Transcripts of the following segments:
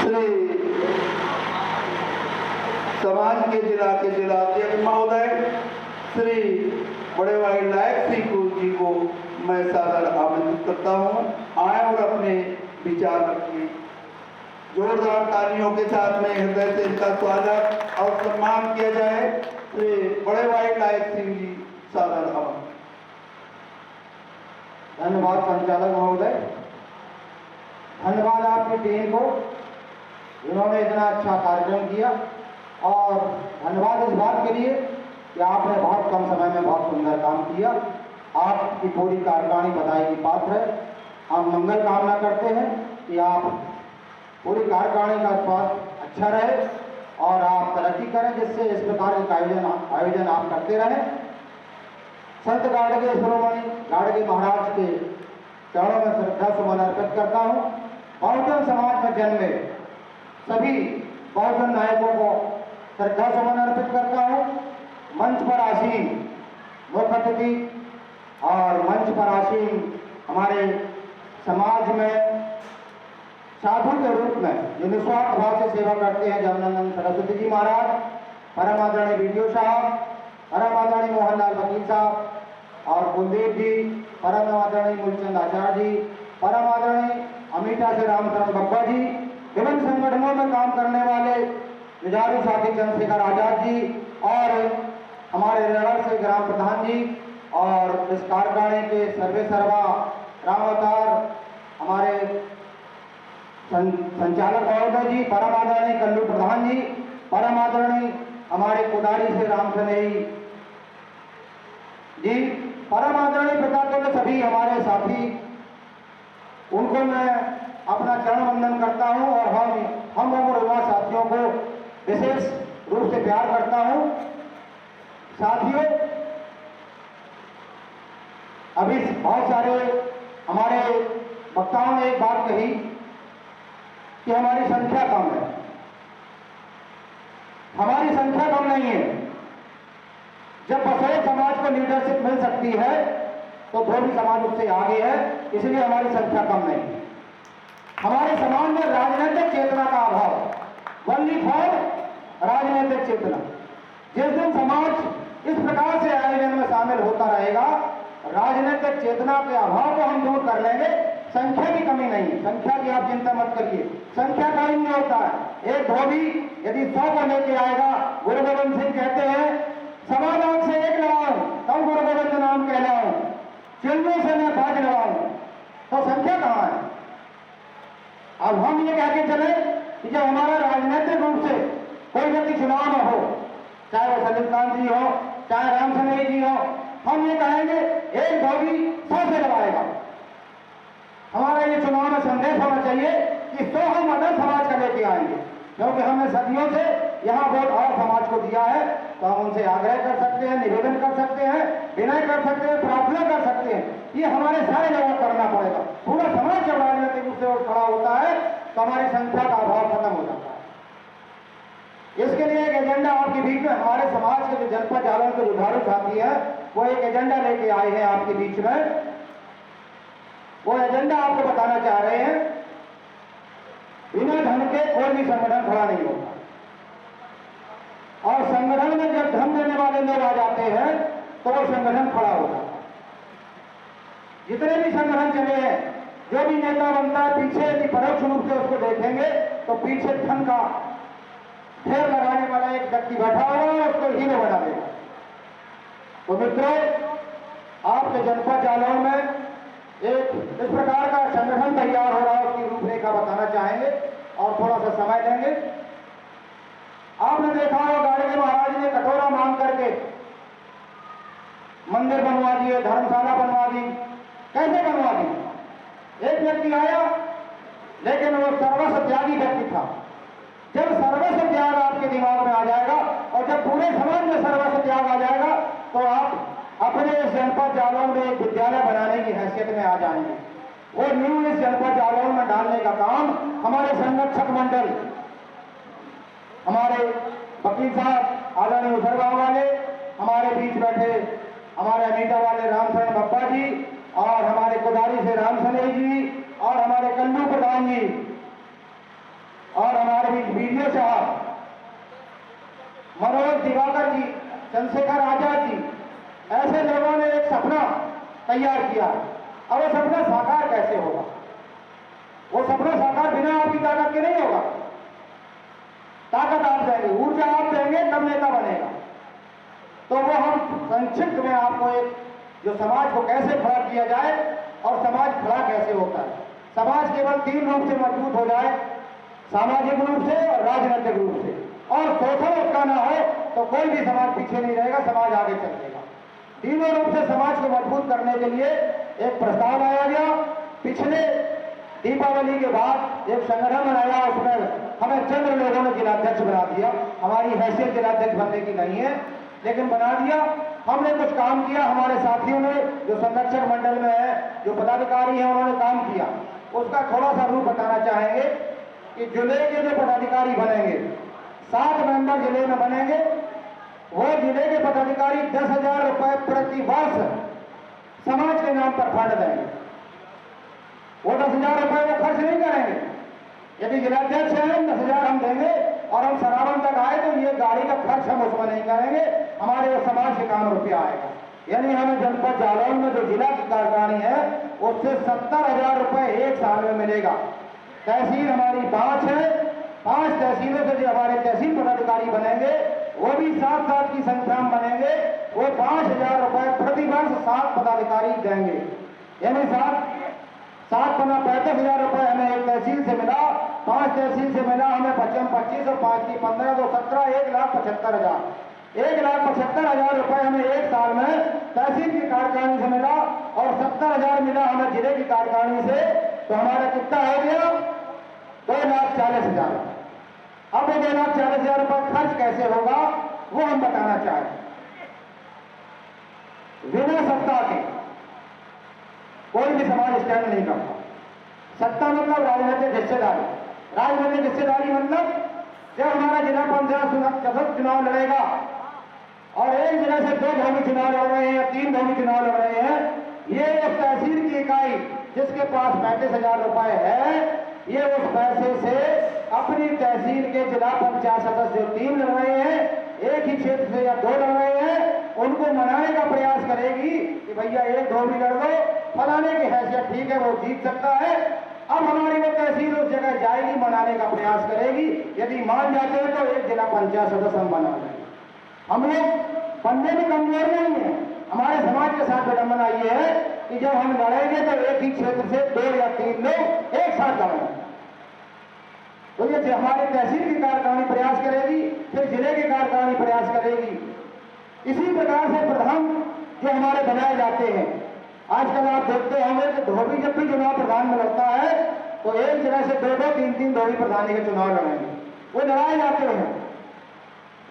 श्री समाज के जिला अध्यक्ष महोदय श्री बड़े भाई लायक सिंह जी को मैं सादर आमंत्रित करता हूँ। आए और अपने विचार रखिए। जोरदार तालियों के साथ में हृदय से इनका स्वागत और सम्मान किया जाए। श्री बड़े भाई लायक सिंह जी सादर आमंत्रित। धन्यवाद संचालक महोदय, धन्यवाद आपकी टीम को, इन्होंने इतना अच्छा कार्यक्रम किया, और धन्यवाद इस बात के लिए कि आपने बहुत कम समय में बहुत सुंदर काम किया। आपकी पूरी कार्यकारिणी बधाई की पात्र है। हम मंगल कामना करते हैं कि आप पूरी कार्यकारिणी का स्वास्थ्य अच्छा रहे और आप तरक्की करें, जिससे इस प्रकार के आयोजन आप करते रहें। संत गाडगे शिरोमणि गाडगे महाराज के चरणों में श्रद्धा सुमन अर्पित करता हूँ। बहुजन समाज में जन्मे सभी बहुजन नायकों को श्रद्धा सुमन अर्पित करता हूँ। मंच पर आसीन मुख्य अतिथि और मंच पर आसीन हमारे समाज में साधु के रूप में जो निस्वार्थ भाव से सेवा करते हैं, जमनंदन सरस्वती जी महाराज, परम आदरणीय वीडियो साहब, परम आदरणीय मोहनलाल वकील साहब और कुलदीप जी, परम आदरणीय मूलचंद आचार्य जी, परम आदरणीय अमीठा से रामचंद्र बब्बा जी, विभिन्न संगठनों में काम करने वाले जुझारू साथी चंद्रशेखर आजाद जी और हमारे रेवाड़ से ग्राम प्रधान जी और इस कार्यकारिणी के सर्वे सर्वा राम अवतार हमारे संचालक महोदय जी, परम आदरणीय कल्लू प्रधान जी, परम आदरणीय हमारे कोदारी से राम सनेही जी, परम आदरणीय प्रताप के सभी हमारे साथी, उनको मैं अपना चरण वंदन करता हूं और हम उम्र युवा साथियों को विशेष रूप से प्यार करता हूं। साथियों, अभी बहुत सारे हमारे वक्ताओं ने एक बात कही कि हमारी संख्या कम है। हमारी संख्या कम नहीं है। जब बसोई समाज को लीडरशिप मिल सकती है तो धोबी समाज उससे आगे है, इसलिए हमारी संख्या कम नहीं है। हमारे समाज में राजनीतिक चेतना का अभाव, वनली फॉर राजनीतिक चेतना। जिस दिन समाज इस प्रकार से आयोजन में शामिल होता रहेगा, राजनीतिक चेतना के अभाव को हम दूर कर लेंगे। संख्या की कमी नहीं है, संख्या की आप चिंता मत करिए, संख्या का ही नहीं होता है। एक धोबी यदि 100 को लेके आएगा, गुरु गोविंद सिंह कहते हैं, सवा लाख से एक लगाऊं तब गुरु गोविंद नाम कहलाऊं, चिल्लों से मैं बाज लगाऊं, तो संख्या कहां है? अब हम ये कह के चले कि जब हमारा राजनीतिक रूप से कोई व्यक्ति चुनाव में हो, चाहे वो सलीम खान जी हो, चाहे राम सनेही जी हो, हम ये कहेंगे एक धोबी 100 से लगाएगा। हमारा ये चुनाव में संदेश होना चाहिए कि 100 हम अदर समाज का लेके आएंगे, क्योंकि हमने सदियों से यहाँ वोट और समाज को दिया है। तो हम उनसे आग्रह कर सकते हैं, निवेदन कर सकते हैं, विनय कर सकते हैं, प्रार्थना कर सकते हैं। ये हमारे सारे लोगों को करना पड़ेगा। पूरा समाज जब राजनीतिक रूप से खड़ा होता है तो हमारी संख्या का अभाव खत्म हो जाता है। इसके लिए एक एजेंडा आपके बीच में हमारे समाज के जो जनपद जालौन के जुझारू साथी है, वो एक एजेंडा लेके आए हैं आपके बीच में। वो एजेंडा आपको बताना चाह रहे हैं। बिना धन के कोई भी संगठन खड़ा नहीं होता, और संगठन में जब धन देने वाले लोग आ जाते हैं तो वो संगठन खड़ा होता है। जितने भी संगठन चले हैं, जो भी नेता बनता है, पीछे यदि परोक्ष रूप से उसको देखेंगे तो पीछे धन का ढेर लगाने वाला एक व्यक्ति बैठा होगा और उसको हीरो बना देगा। तो मित्रों, आपके जनपद जालौन में एक इस प्रकार का संगठन तैयार हो रहा है, उसकी रूपरेखा बताना चाहेंगे और थोड़ा सा समय लेंगे। आपने देखा होगा गाडगे महाराज ने कटोरा मांग करके मंदिर बनवा दिए, धर्मशाला बनवा दी। कैसे बनवा दी? एक व्यक्ति आया, लेकिन वो सर्वस्व त्यागी व्यक्ति था। जब सर्वस्व त्याग आपके दिमाग में आ जाएगा और जब पूरे समाज में सर्वस्व त्याग आ जाएगा तो आप अपने इस जनपद जालौन में एक विद्यालय बनाने की हैसियत में आ जाएंगे। वो न्यू इस जनपद जालौन में डालने का काम हमारे संरक्षक मंडल, हमारे वकील साहब आदरणीय उसरगांव वाले, हमारे बीच बैठे हमारे अमीठा वाले रामचंद्र बब्बा जी और हमारे कोदारी से राम सनेही जी और हमारे कल्लू प्रधान जी और वीडियो साहब, मनोज दिवाकर जी, चंद्रशेखर आजाद जी, ऐसे लोगों ने एक सपना तैयार किया। अब वो सपना साकार कैसे होगा? वो सपना साकार बिना आपकी ताकत के नहीं होगा। ताकत आप देंगे, ऊर्जा आप देंगे, तब नेता बनेगा। तो वो हम संक्षिप्त में आपको एक जो समाज को कैसे खड़ा किया जाए और समाज खड़ा कैसे होता है। समाज केवल 3 रूप से मजबूत हो जाए, सामाजिक रूप से और राजनीतिक रूप से, और शोषण उसका ना हो तो कोई भी समाज पीछे नहीं रहेगा, समाज आगे चलेगा। तीनों रूप से समाज को मजबूत करने के लिए एक प्रस्ताव आया गया। पिछले दीपावली के बाद एक संगठन बनाया, उसमें हमें चंद लोगों ने जिलाध्यक्ष बना दिया। हमारी हैसियत जिलाध्यक्ष बनने की नहीं है, लेकिन बना दिया। हमने कुछ काम किया, हमारे साथियों ने जो संरक्षक मंडल में है, जो पदाधिकारी हैं, उन्होंने काम किया। उसका थोड़ा सा रूप बताना चाहेंगे कि जिले के जो पदाधिकारी बनेंगे, 7 मेंबर जिले में बनेंगे। वो जिले के पदाधिकारी 10,000 रुपए प्रति वर्ष समाज के नाम पर फंड देंगे। वो 10,000 रुपए वो खर्च नहीं करेंगे। यदि जिलाध्यक्ष है 10,000 हम देंगे और हम सरावन तक आए तो ये गाड़ी का खर्च हम उसमें नहीं करेंगे, हमारे वो समाज के काम रुपया आएगा। यानी हमें जनपद जालौन में जो जिला की कार्यकारिणी है उससे 70,000 रुपए एक साल में मिलेगा। तहसील हमारी 5 है, 5 तहसीलों से जो हमारे तहसील पदाधिकारी बनेंगे वो भी 7 की संख्या में बनेंगे। वो 5,000 रुपए प्रति वर्ष 7 पदाधिकारी देंगे। यानी 7 पना 35,000 रुपए हमें एक तहसील से मिला, 5 तहसील से मिला हमें 25 और 5 की 15 तो 17, 1,75,000। 1,75,000 रुपए हमें एक साल में तहसील की कार्यकारिणी से मिला और 70,000 मिला हमें जिले की कार्यकारिणी से। तो हमारा कितना हो गया? 2,40,000। अब वो 2,40,000 रुपए खर्च कैसे होगा वो हम बताना चाहें। बिना सत्ता के कोई भी समाज स्टैंड नहीं करता। सत्ता मतलब राजनीतिक हिस्सेदारी। राजनीतिक हिस्सेदारी मतलब जब हमारा जिला पंचायत चुनाव लड़ेगा और एक जिले से 2 धोबी चुनाव लड़ रहे हैं या 3 धोबी चुनाव लड़ रहे हैं, ये उस तहसील की इकाई जिसके पास 35,000 रुपए है, ये उस पैसे से अपनी तहसील के जिला पंचायत सदस्य जो 3 लड़ रहे हैं, एक ही क्षेत्र से या 2 लड़ रहे हैं, उनको मनाने का प्रयास करेगी कि भैया एक धोबी लड़ दो, फलाने की हैसियत ठीक है, वो जीत सकता है। अब हमारी वो तहसील उस जगह जाएगी, मनाने का प्रयास करेगी। यदि मान जाते हैं तो एक जिला पंचायत सदस्य हम बना लेंगे। हम लोग बनने में कमजोर नहीं है। हमारे समाज के साथ विडंबना ये है कि जब हम लड़ेंगे तो एक ही क्षेत्र से 2 या 3 लोग एक साथ लड़ेंगे। तो ये हमारे तहसील की कार्यकारिणी प्रयास करेगी, फिर जिले की कार्यकारिणी प्रयास करेगी। इसी प्रकार से प्रधान जो हमारे बनाए जाते हैं, आजकल आप देखते होंगे कि धोबी जब भी चुनाव प्रधान में लड़ता है तो एक जगह से 2-2, 3-3 धोबी प्रधानी के चुनाव लड़ेंगे, वो लड़ाए जाते हैं।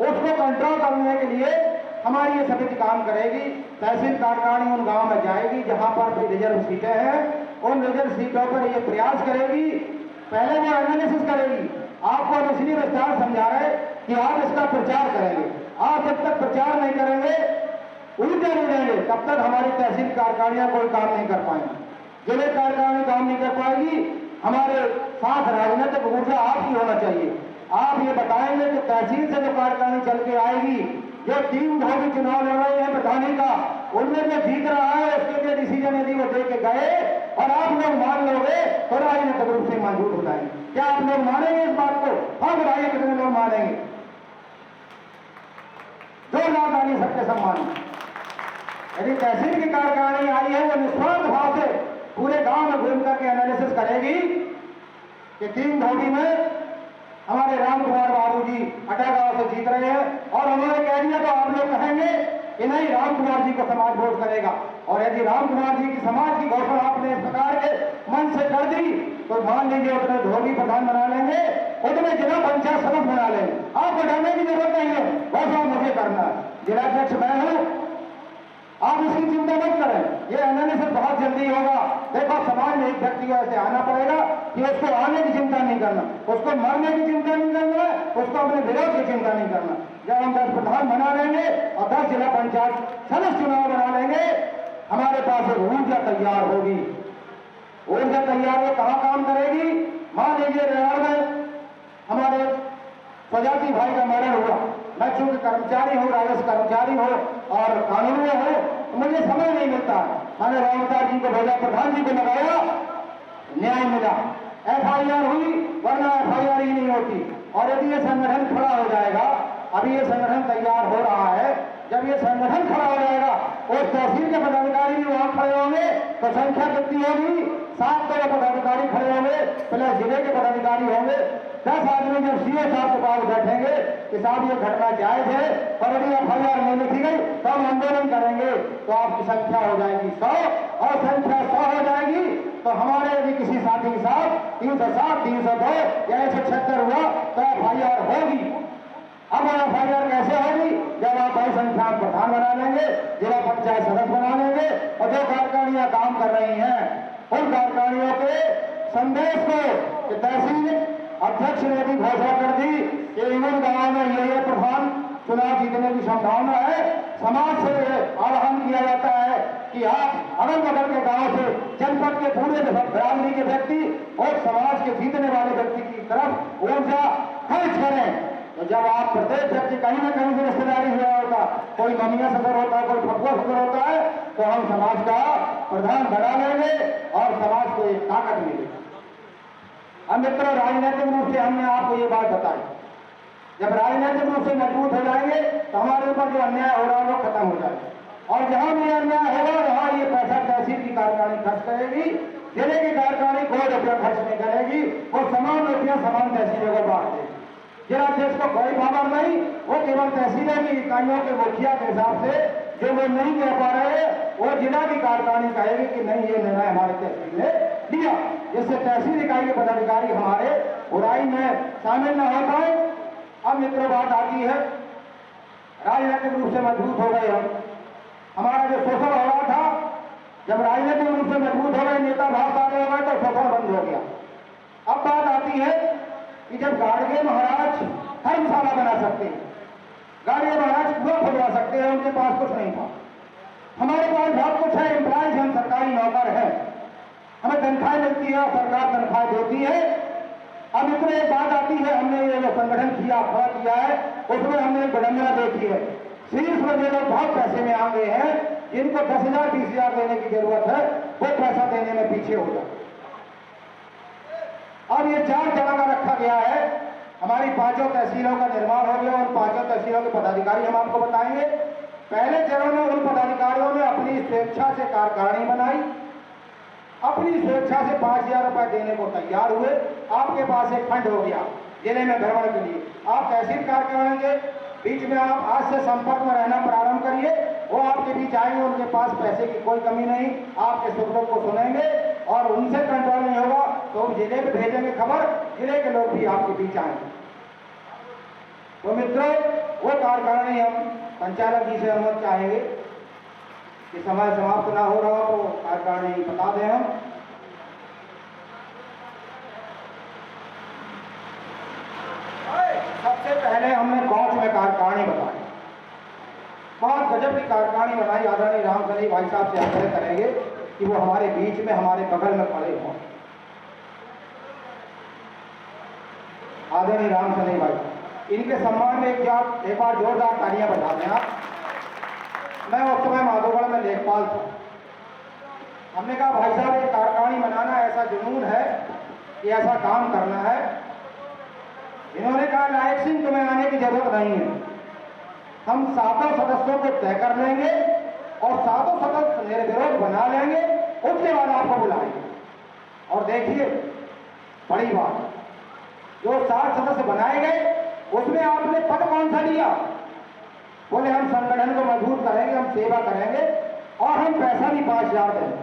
उसको कंट्रोल करने के लिए हमारी ये समिति काम करेगी। तहसील कार्यकारिणी उन गांव में जाएगी जहां पर भी रिजर्व सीटें हैं, उन रिजर्व सीटों पर ये प्रयास करेगी। पहले वो एनालिसिस करेगी। आपको हम इसलिए विस्तार समझा रहे कि आप इसका प्रचार करेंगे। आप जब तक प्रचार नहीं करेंगे, उल्टे नहीं रहेंगे, तब तक हमारी तहसील कार्यकारिणियां कोई काम नहीं कर पाएंगी, जिले कार्यकारिणी काम नहीं कर पाएगी। हमारे साथ राजनीतिक ऊर्जा आपकी होना चाहिए। आप ये बताएंगे कि तहसील से जो कार्यकारिणी चल के आएगी, जो 3 धोबी चुनाव लड़ रहे हैं प्रधानी का, उनमें जो जीत रहा है उसके लिए डिसीजन यदि वो दे के गए और आप लोग मान लोगे तो राजनीतिक रूप से मजबूत हो जाएंगे। क्या आप लोग मानेंगे इस बात को? हाँ बताइए कितने लोग मानेंगे? जो ना मानिए सबके सम्मान। यदि तहसील की कार्यकारिणी आई है वो निस्वार्थ भाव से पूरे गांव में घूम करके एनालिसिस करेगी कि 3 धोबी में हमारे राम कुमार बाबू जी अटा गांव से जीत रहे हैं और उन्होंने कह दिया तो आप लोग कहेंगे कि नहीं, राम कुमार जी को समाज वोट करेगा। और यदि राम कुमार जी की समाज की घोषणा आपने इस प्रकार के मन से कर दी तो मान लीजिए उतने धोबी प्रधान बना लेंगे, उतने जिला पंचायत सदस्य बना लेंगे। आपको डरने की जरूरत नहीं है, घोषणा मुझे करना है, जिलाध्यक्ष मैं हूं, आप इसकी चिंता मत करें। ये एनालिसिस बहुत जल्दी होगा। देखो समाज में एक व्यक्ति को ऐसे आना पड़ेगा कि उसको आने की चिंता नहीं करना, उसको मरने की चिंता नहीं करना है, उसको अपने विरोध की चिंता नहीं करना। जब हम 10 प्रधान बना लेंगे और 10 जिला पंचायत सदस्य चुनाव बना लेंगे, हमारे पास एक ऊर्जा तैयार होगी। ऊर्जा तैयार हो कहाँ काम करेगी? मान लीजिए रेवाड़ में हमारे प्रजाति भाई का मर्डर हुआ, मैं चूंकि कर्मचारी हूँ, राजस्व कर्मचारी हूँ और कानूनी हूँ, तो मुझे समय नहीं मिलता। मैंने रामदास जी को भेजा, प्रधान जी को लगाया, न्याय मिला, FIR हुई, वरना FIR ही नहीं होती। और यदि ये संगठन खड़ा हो जाएगा, अभी ये संगठन तैयार हो रहा है, जब ये संगठन खड़ा हो जाएगा उस तहसील के पदाधिकारी भी वहां खड़े होंगे, तो संख्या कितनी होगी? 7 पदाधिकारी खड़े होंगे, प्लस जिले के पदाधिकारी होंगे। 10 आदमी जब CA साहब के पास बैठेंगे कि साहब ये घटना जायज है और यदि FIR नहीं लिखी गई तो हम आंदोलन करेंगे, तो आपकी संख्या हो जाएगी 100, और संख्या 100 हो जाएगी तो हमारे यदि किसी साथी के साथ 307, 302 या 176 हुआ तो FIR होगी। अब FIR कैसे होगी? जब आप बड़ी संख्या में प्रधान बना लेंगे, जिला पंचायत सदस्य बना लेंगे, और जो कार्यकारियां काम कर रही हैं उन कार्यकारियों के संदेश को कि तहसील अध्यक्ष ने भी घोषणा कर दी कि इन गांव में ये प्रधान चुनाव जीतने की संभावना है, समाज से आह्वान किया जाता है कि आप अगल बगल के गांव से जनपद के पूरे बिरादरी के व्यक्ति और समाज के जीतने वाले व्यक्ति की तरफ ऊर्जा खर्च करें। तो जब आप प्रत्येक व्यक्ति कहीं ना कहीं से रिश्तेदारी हुआ होता, कोई ममिया सदर होता है, कोई फकुआ सदर होता है, तो हम समाज का प्रधान बना लेंगे और समाज को एक ताकत मिलेगी। अब मित्रों, राजनीतिक रूप से हमने आपको ये बात बताई, जब राजनीतिक रूप से मजबूत हो जाएंगे तो हमारे ऊपर जो अन्याय हो रहा है वो खत्म हो जाएगा। और जहां भी अन्याय होगा वहां ये पैसा तहसील की कार्यकारिणी खर्च करेगी, जिले की कार्यकारिणी कोई रुपया खर्च नहीं करेगी, वो समान रुपया समान तहसीलों को बांट देगी। जिलाध्यक्ष को कोई पावर नहीं, वो केवल तहसीलों की इकाइयों के मुखिया के हिसाब से जो वो नहीं कह पा रहे वो जिला की कार्यकारिणी कहेगी कि नहीं ये निर्णय हमारे तहसील ने लिया, जिससे तहसील इकाई के पदाधिकारी हमारे बुराई में शामिल न हो पाए। अब मित्रों, बात आती है राजनीतिक रूप से मजबूत हो गए हम, हमारा जो शोषण हो रहा था, जब राजनीतिक रूप से मजबूत हो गए, नेता भावशाली हो गए तो शोषण बंद हो गया। अब बात आती है कि जब गाड़गे महाराज धर्मशाला बना सकते हैं, गाड़गे महाराज कुआं खुदवा सकते हैं, उनके पास कुछ नहीं था, हमारे पास बहुत कुछ है, एम्प्लॉयज हम सरकारी नौकर हैं, हमें तनख्वाह मिलती है और सरकार तनख्वाह देती है। अब इसमें एक बात आती है, हमने ये जो संगठन किया, खड़ा किया है, उसमें हमने एक विडंबना देखी है। शीर्ष में जो लोग बहुत पैसे में आ गए हैं, जिनको 10,000 20,000 देने की जरूरत है, वो पैसा देने में पीछे हो जाए। अब ये 4 जगह का रखा गया है, हमारी 5 तहसीलों का निर्माण हो गया और 5 तहसीलों के पदाधिकारी हम आपको बताएंगे। पहले चरण में उन पदाधिकारियों ने अपनी स्वेच्छा से कार्यकारिणी बनाई, अपनी स्वेच्छा से 5,000 रुपए देने को तैयार हुए। आपके पास एक फंड हो गया जिले में भ्रमण के लिए, आप तहसील कार्यकारिणी के बीच में आप आज से संपर्क में रहना प्रारंभ करिए, वो आपके बीच आएंगे, उनके पास पैसे की कोई कमी नहीं, आपके सुख दुख को सुनेंगे और उनसे कंट्रोल नहीं होगा तो जिले में भेजेंगे खबर, जिले के लोग भी आपके बीच आएंगे। तो मित्रों, वो कार्यकारिणी हम संचालक जी से अनुमति चाहेंगे कि समय समाप्त ना हो रहा हो तो कार्यकारिणी बता दें हम। सबसे पहले हमने कौच में कार्यकारिणी बताई, बहुत गजब की कार्यकारिणी बनाई। आदरणीय राम सनी भाई साहब से आग्रह करेंगे कि वो हमारे बीच में, हमारे बगल में खड़े हों। आदरणीय राम सनी भाई, इनके सम्मान में एक बार जोरदार तालियां बजा दें आप। मैं उस समय माधोगढ़ में लेखपाल था, हमने कहा भाई साहब ये कार्यकारिणी बनाना ऐसा जुनून है कि ऐसा काम करना है। इन्होंने कहा लायक सिंह तुम्हें आने की जरूरत नहीं है, हम 7 सदस्यों को तय कर लेंगे और 7 सदस्य निर्विरोध बना लेंगे, उसके बाद आपको बुलाएंगे। और देखिए बड़ी बात, जो 7 सदस्य बनाए गए उसमें आपने पद कौन सा लिया? बोले हम संगठन को मजबूत करेंगे, हम सेवा करेंगे और हम पैसा भी 5,000 देंगे।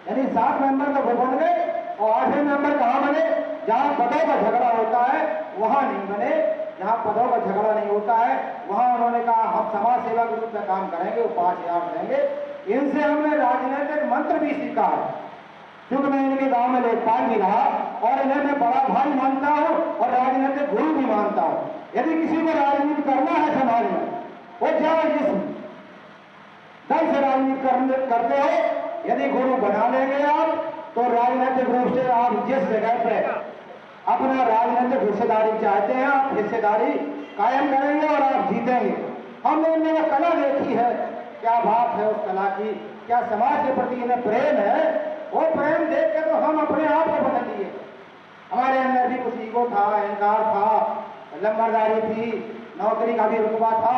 यानी 7 मेंबर तो वो बन गए और 8वें मेंबर कहाँ बने? जहां पदों का झगड़ा होता है वहां नहीं बने, जहां पदों का झगड़ा नहीं होता है वहां उन्होंने कहा हम समाज सेवा के रूप में काम करेंगे, वो 5,000 देंगे। इनसे हमने राजनीतिक मंत्र भी सीखा है, क्योंकि मैं इनके गांव में लेखपाल भी रहा और इन्हें मैं बड़ा भाई मानता हूं और राजनीतिक गुरु भी मानता हूं। यदि किसी को राजनीति करना है समाज में, वो चाहे जिस दल से राजनीति करते हो, यदि गुरु बना लेंगे आप तो राजनीतिक रूप से आप जिस जगह पे अपना राजनीतिक हिस्सेदारी चाहते हैं, आप हिस्सेदारी कायम करेंगे और आप जीतेंगे। हमने इनमें कला देखी है, क्या बात है उस कला की, क्या समाज के प्रति इन्हें प्रेम है। वो प्रेम देख के तो हम अपने आप को बदल लिए। हमारे अंदर भी कुछ ईगो था, अहंकार था, लंबरदारी थी, नौकरी का भी रुतबा था।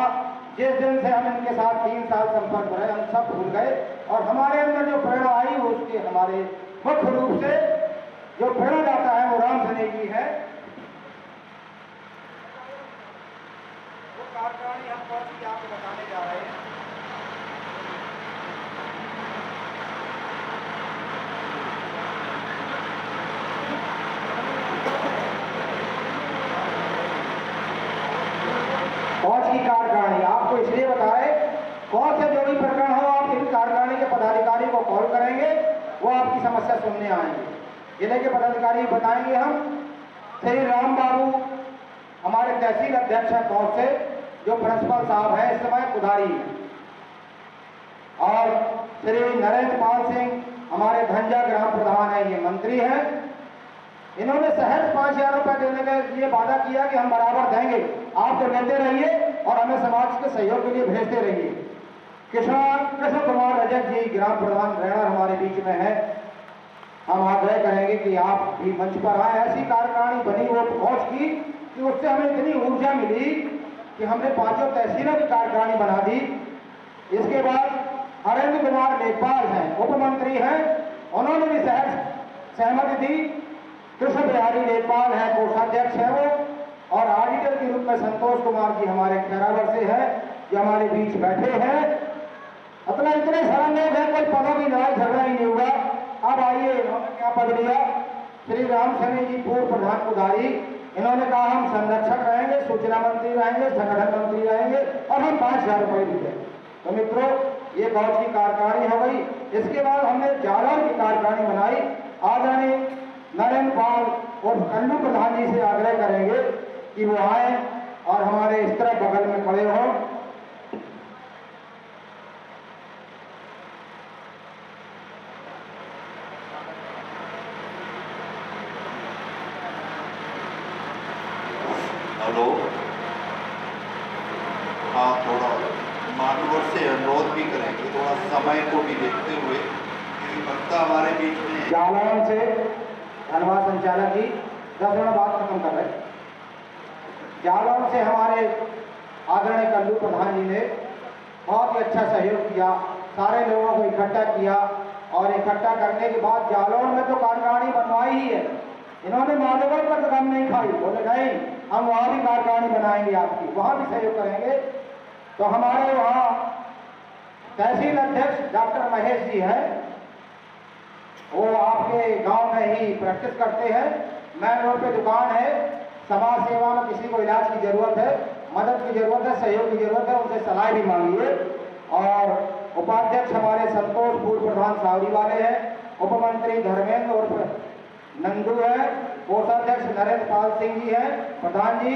जिस दिन से हम इनके साथ 3 साल संपर्क रहे, हम सब भूल गए और हमारे अंदर जो प्रेरणा आई उसके हमारे मुख्य रूप से जो प्रेरणा जाता है वो राम सनेही जी है। वो कार्यकारिणी हम कौन सी आपको बताने जा रहे हैं। फौज की कार्यकारिणी आपको इसलिए बताए, कौन से जो भी प्रकरण हो आप इन कार्यकारिणी के पदाधिकारी को कॉल करेंगे, वो आपकी समस्या सुनने आएंगे। जिले के पदाधिकारी बताएंगे हम। श्री राम बाबू हमारे तहसील अध्यक्ष हैं फौज से, जो प्रिंसिपल साहब हैं इस समय कुदारी में, और श्री नरेंद्र पाल सिंह हमारे धंजा ग्राम प्रधान हैं, ये मंत्री हैं। इन्होंने सहज 5,000 रुपए देने के लिए वादा किया कि हम बराबर देंगे, आप तो लेते रहिए और हमें समाज के सहयोग के लिए भेजते रहिए। कृष्ण कुमार रजक जी ग्राम प्रधान रैणा हमारे बीच में है। हम आग्रह करेंगे कि आप भी मंच पर आए। ऐसी कार्यकारिणी बनी वो फौज की कि उससे हमें इतनी ऊर्जा मिली कि हमने 5 तहसीलों की कार्यकारिणी बना दी। इसके बाद अरविंद कुमार लेखपाल हैं, उप मंत्री हैं, उन्होंने भी सहमति दी। कृष्ण बिहारी लेखपाल हैं, कोषाध्यक्ष हैं वो, और ऑडिटर के रूप में संतोष कुमार जी हमारे खैरागढ़ से हैं, जो हमारे बीच बैठे हैं। अपना इतने सारे लोग हैं, कोई पदों की लड़ाई झगड़ा ही नहीं हुआ। अब आइए, इन्होंने क्या पद लिया। श्री राम सनेही जी पूर्व प्रधान कुदारी, इन्होंने कहा हम संरक्षक रहेंगे, सूचना मंत्री रहेंगे, संगठन मंत्री रहेंगे और हम 5,000 रुपए भी दें। तो मित्रों, ये फौज की कार्यकारिणी हो गई। इसके बाद हमने जालौर की कार्यकारिणी बनाई। आदरणीय नरेंद्र पाल और कल्लू प्रधान जी से आग्रह करेंगे कि वो आए और हमारे इस तरह बगल में खड़े हों। हेलो, हाँ, थोड़ा मानवर से अनुरोध भी करेंगे, थोड़ा समय को भी देखते हुए, क्योंकि वक्ता हमारे बीच में। जालौन से धन्यवाद संचालक जी, 10 मिनट बात खत्म कर रहे। जालौन से हमारे आदरणीय कल्लू प्रधान जी ने बहुत ही अच्छा सहयोग किया, सारे लोगों को इकट्ठा किया और इकट्ठा करने के बाद जालौन में तो कार्यकारिणी बनवाई ही है। इन्होंने माधोगढ़ पर तो दम नहीं खाई, बोले नहीं हम वहाँ भी कार्यकारिणी बनाएंगे आपकी, वहाँ भी सहयोग करेंगे। तो हमारे वहाँ तहसील अध्यक्ष डॉक्टर महेश जी हैं, वो आपके गांव में ही प्रैक्टिस करते हैं। मेन रोड पे दुकान है। समाज सेवा में किसी को इलाज की जरूरत है, मदद की जरूरत है, सहयोग की जरूरत है, उनसे सलाह भी मांगिए। और उपाध्यक्ष हमारे संतोष पूर्व प्रधान सावरी वाले हैं, उप मंत्री धर्मेंद्र और नंदू है, कोषाध्यक्ष नरेंद्र पाल सिंह जी हैं, प्रधान जी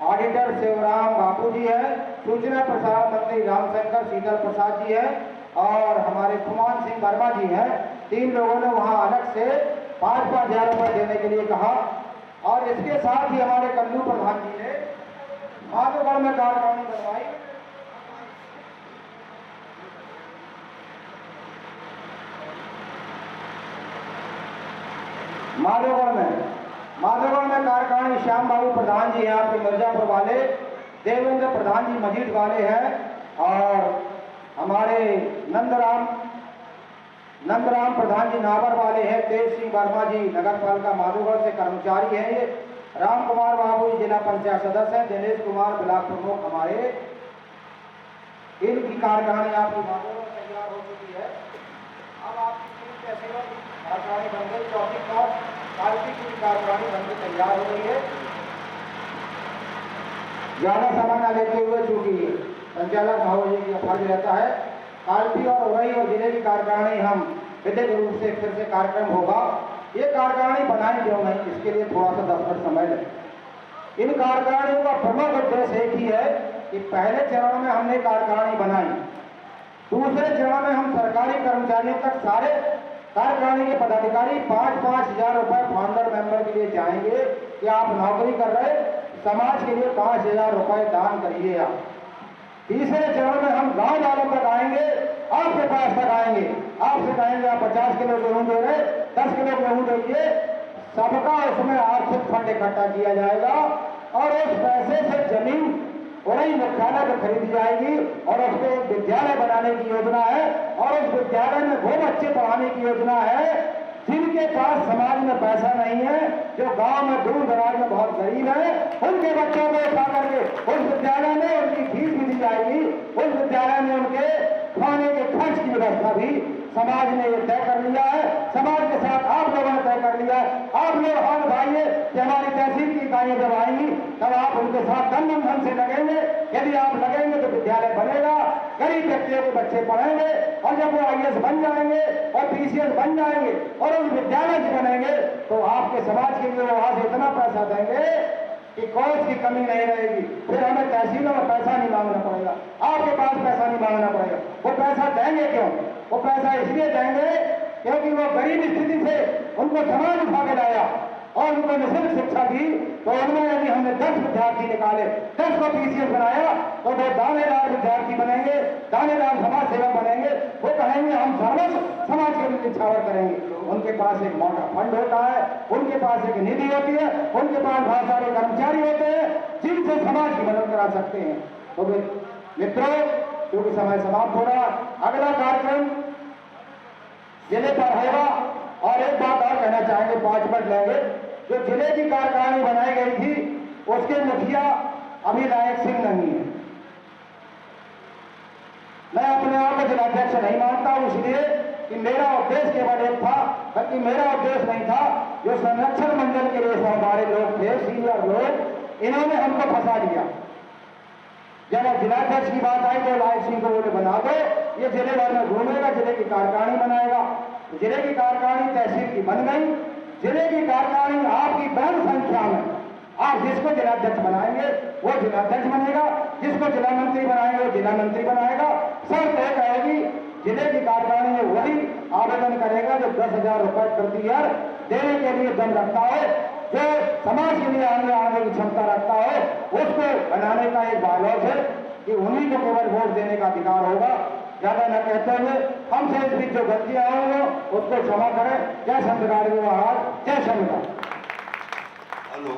ऑडिटर शिवराम बापू जी हैं, सूचना प्रसारण मंत्री रामशंकर शीतल प्रसाद जी हैं और हमारे कुमान सिंह वर्मा जी हैं। 3 लोगों ने वहाँ अलग से 5-5 हजार रुपये देने के लिए कहा। और इसके साथ ही हमारे कल्लू प्रधान जी ने माधोगढ़ में कार्यकारिणी बनवाई। माधोगढ़ में कार्यकारिणी श्याम बाबू प्रधान जी हैं आपके मिर्जापुर वाले, देवेंद्र प्रधान जी मजीद वाले हैं और हमारे नंदराम प्रधान जी नावर वाले हैं, तेज सिंह वर्मा जी नगर पालिका माधोगढ़ से कर्मचारी हैं। ये राम कुमार बाबू जी जिला पंचायत सदस्य हैं, दिनेश कुमार ब्लॉक प्रमुख हमारे। इनकी कार्यकारिणी आपकी माधोगढ़ तैयार हो चुकी है। अब आपकी 3 तहसीलों की कार्यकारिणी बन गई, 24 कालपी की कार्यकारिणी बनकर तैयार हो गई है। ज्यादा समय न लेते हुए, चूंकि संचालक महोदय जी का फर्ज रहता है, कालपी और उरई और जिले की कार्यकारिणी हम विधिक रूप से फिर से कार्यक्रम होगा। ये कार्यकारिणी बनाई क्यों नहीं, इसके लिए थोड़ा सा 10 मिनट समय लें। इन कार्यकारिणियों का प्रमुख उद्देश्य एक ही है कि पहले चरण में हमने कार्यकारिणी बनाई, दूसरे चरण में हम सरकारी कर्मचारियों तक सारे कार्यकारिणी के पदाधिकारी 5-5 हजार रुपए फाउंडर मेंबर के लिए जाएंगे कि आप नौकरी कर रहे, समाज के लिए 5,000 रुपए दान करिए आप। तीसरे चरण में हम गांव वालों तक आएंगे, आपके पास तक आएंगे, आपसे कहेंगे आप 50 किलो गेहूं दे रहे, 10 किलो गेहूं दीजिए, सबका उसमें आर्थिक फंड इकट्ठा किया जाएगा और उस पैसे से जमीन वही मुख्यालय में खरीदी जाएगी और उसको एक विद्यालय बनाने की योजना है और उस विद्यालय में वो बच्चे पढ़ाने की योजना है जिनके पास समाज में पैसा नहीं है, जो गांव में दूर दराज में बहुत गरीब है, उनके बच्चों को उठा करके उस विद्यालय में उनकी फीस भी दी जाएगी, उस विद्यालय में उनके खाने के खर्च की व्यवस्था भी समाज ने ये तय कर लिया है। समाज के साथ आप लोगों ने तय कर लिया है। आप लोग हाथ भाइये कि हमारी तहसील की इकाइयां जब आएंगी तब आप उनके साथ तन मन धन से लगेंगे। यदि आप लगेंगे तो विद्यालय बनेगा, गरीब व्यक्तियों के बच्चे पढ़ेंगे और जब वो IAS बन जाएंगे और PCS बन जाएंगे और उस विद्यालय से बनेंगे तो आपके समाज के लिए वहां से इतना पैसा देंगे कि कोई की कमी नहीं रहेगी। फिर हमें तहसीलों में पैसा नहीं मांगना पड़ेगा, आपके पास पैसा नहीं मांगना पड़ेगा। वो पैसा देंगे क्यों? वो पैसा इसलिए देंगे क्योंकि वो गरीब स्थिति से उनको समाज उठा के लाया और उनको निःशुल्क शिक्षा दी। तो उनमें यदि हमने 10 विद्यार्थी निकाले, 10 को PCS बनाया तो वो दानेदार विद्यार्थी बनेंगे, दानेदार समाज सेवक बनेंगे। वो कहेंगे हम सर्वस्व समाज के लिए निछावर करेंगे। उनके पास एक मोटा फंड होता है, उनके पास एक निधि होती है, उनके पास बहुत सारे कर्मचारी होते हैं जिनसे समाज की मदद करा सकते हैं। तो मित्रों, क्योंकि समय समाप्त हो रहा, अगला कार्यक्रम जिले पर होगा। और एक बात और कहना चाहेंगे, 5 मिनट लेंगे। जो जिले की कार्यकारिणी बनाई गई थी उसके मुखिया अभी लायक सिंह नहीं है। मैं अपने आप को जिलाध्यक्ष नहीं मानता हूं, इसलिए कि मेरा उद्देश्य केवल एक था, बल्कि मेरा उद्देश्य नहीं था। जो संरक्षण मंडल के लिए हमारे लोग थे, सीनियर लोग, इन्होंने हमको फंसा दिया। जब जिलाध्यक्ष की बात आई तो लायक सिंह को बोले बना दो, ये जिले भर में घूमेगा, जिले की कार्यकारिणी बनाएगा। जिले की कार्यकारिणी तहसील की बन गई। जिले की कार्यकारिणी आपकी बड़ी संख्या में, आप जिसको जिलाध्यक्ष बनाएंगे वो जिलाध्यक्ष बनेगा, जिसको जिला मंत्री बनाएंगे वो जिला मंत्री बनाएगा। शर्त यह कहेगी जिले की कार्यकारिणी में वही आवेदन करेगा जो 10,000 रुपए प्रति ईयर देने के लिए दम रखता है, जो समाज के लिए आगे आने की क्षमता रखता है। उसको बनाने का एक बायलॉज है कि उन्हीं को केवल वोट देने का अधिकार होगा। ज्यादा न कहते हुए हमसे इस बीच जो गलतियां होंगी उसको क्षमा करें। जय संत महाराज, जय संविधान। हेलो।